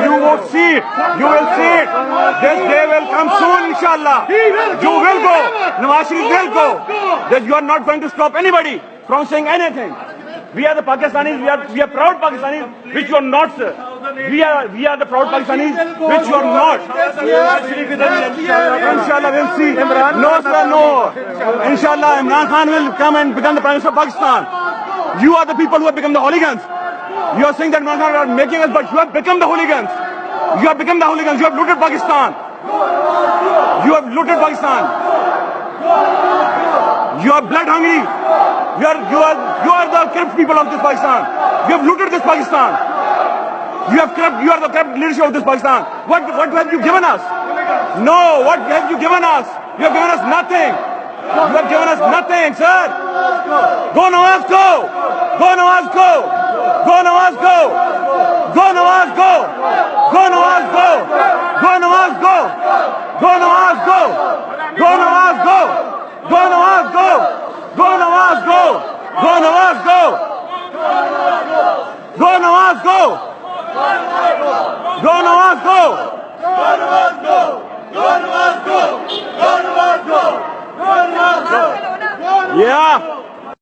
You won't see it. You will see it. This day will come soon, inshallah. You will go. Nawaz Sharif will go. That you are not going to stop anybody from saying anything. We are the Pakistanis. We are proud Pakistanis, which you are not, sir. We are the proud Pakistanis, which you are not. Inshallah, we'll see. No, sir, no. Inshallah, Imran Khan will come and become the Prime Minister of Pakistan. You are the people who have become the hooligans. You are saying that Imran Khan are making us, but you have become the hooligans. You have become the hooligans. You have looted Pakistan. You have looted Pakistan. You are blood hungry. You are the corrupt people of this Pakistan. You have looted this Pakistan. You are the corrupt leadership of this Pakistan. What have you given us? No, what have you given us? You have given us nothing. You have given us nothing, sir. Go Nawaz, go. Go Nawaz, go. Go Nawaz, go. Go Nawaz, go. Go Nawaz, go. Go Nawaz, go. Go Nawaz, go. Go Nawaz, go. Go Nawaz, go. Go Nawaz, go. Go Nawaz, go. Go Nawaz, go. Go Nawaz, go.